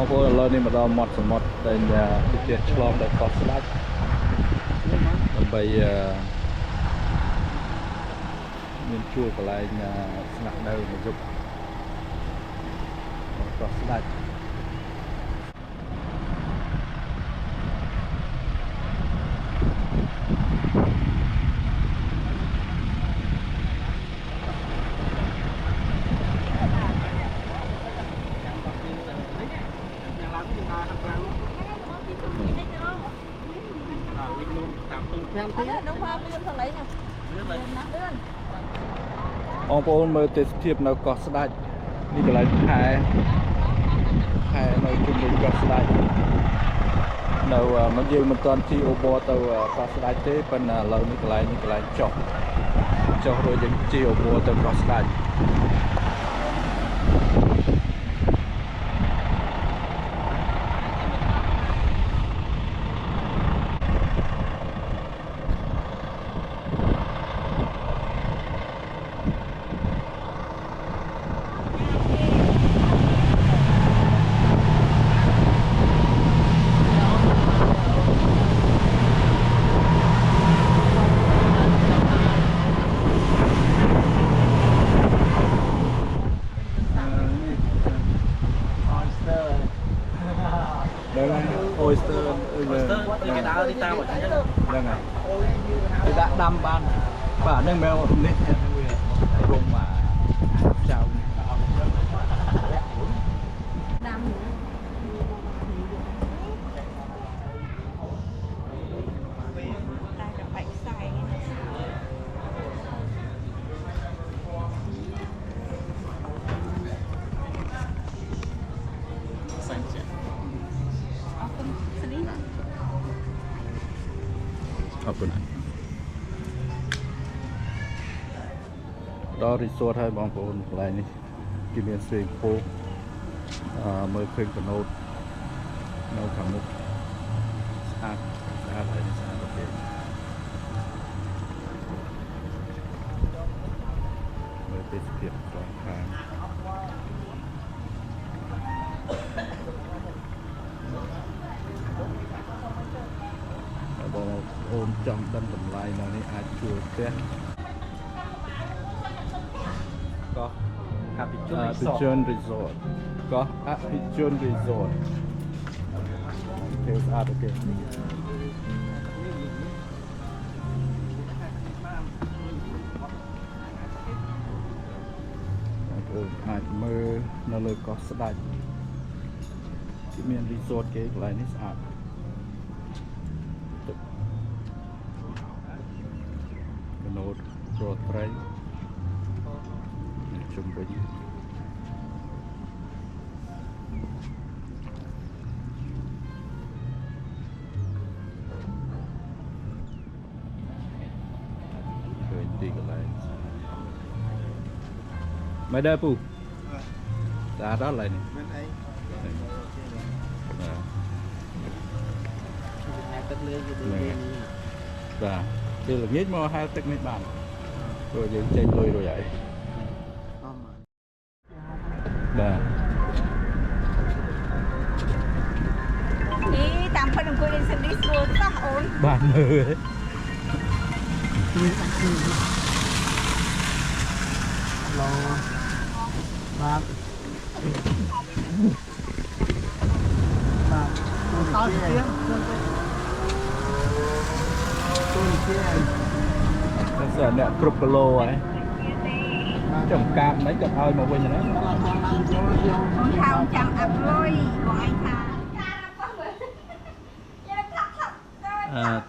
បងប្អូនឥឡូវនេះមកដល់មាត់សមុទ្រដែលទីទៀតឆ្លងដល់កោះស្ដេចដើម្បីមានជួរកន្លែងស្នាក់នៅមួយយប់កោះស្ដេចបងប្អូនមើលទេសភាពនៅកោះស្ដេចនេះកន្លែងខែនៅជុំវិញកោះស្ដេចនៅមកយើងមិនទាន់ជីអូបទៅកោះស្ដេចទេប៉ុន្តែឥឡូវនេះកន្លែងចុះរួចយើងជីអូបទៅកោះស្ដេចOyster គេដើរទីតាមអញ្ចឹងហ្នឹងហើយគេដាក់ដាំបានបាទហ្នឹងមែននេះរុំមកចៅដាំតែតែបែកខ្សែសាច់អរគុណដល់រីសតហើយបងប្អូនកន្លែងនេះគេមានស្វីមពូលមើលឃើញកណូតនៅខាងមុខស្អាតហើយស្អាតទៅមើលទេសភាពត្រង់ខាងបងអូនចង់ដឹងតម្លៃនៅនេះអាចជួលផ្ទះកោះ Apichon Resort កោះ Apichon Resort ទេស្អាតអូខេអាចមើលនៅលើកោះស្ដេចគេមាន resort គេកន្លែងនេះស្អាតកណូតរត់ត្រីជុំវិញឃើញទីកន្លែងមិនដែរពូស្អាតដល់ឡើយនេះមិនអីទឹកលើយទៅនេះបាទពេលល្ងាចមកហែលទឹកនេះបានព្រោះយើងចេញលុយរួចហើយបាទនេះតាមផ្លូវអង្គុយលេងសិននេះស្រួលសោះអូនបាទមើលឡូបាទអត់ទេតែសិនអ្នកគ្រប់គីឡូហើយចំកាបមិនក៏ឲ្យមកវិញហ្នឹងថៅចាំអាប់លុយបងឯងថា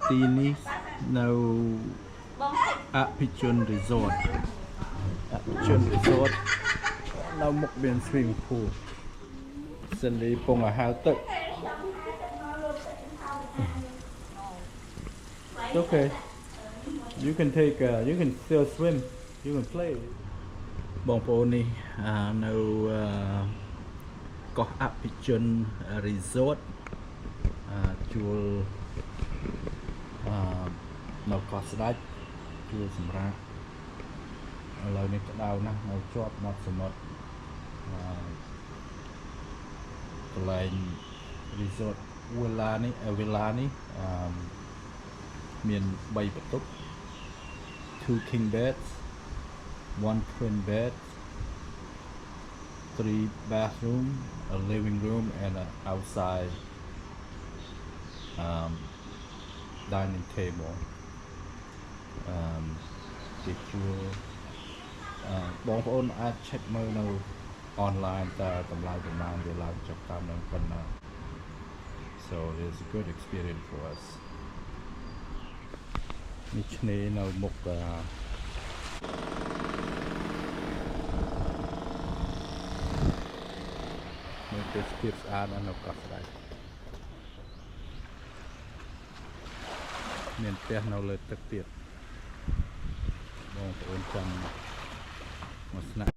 ទីនេះនៅ Apichon Resort នៅមុខមាន swimming pool សិនលីពងអាហារទឹក It's okay. You can take. You can still swim. You can play. បងប្អូននេះនៅកោះ Apichon Resort ជួលនៅកោះស្ដេចជួលសម្រាប់ឥឡូវនេះក្តៅណាស់នៅជាប់មាត់សមុទ្រកន្ line resort villa នេះ villa នេះមាន3បន្ទប់ 2 king beds 1 twin bed 3 bathroom a living room and an outside dining table ពីជួលបងប្អូនអាច check មើលនៅ online តើតម្លៃប្រមាណវាឡើងចុះតាមនឹងប៉ុណ្ណា so it's a good experience for us នេះឆ្នេរនៅមុខមានទេសភាពស្អាតនៅកោះស្ដេចមានផ្ទះនៅលើទឹកទៀតបងប្អូនចង់មកស្នាក់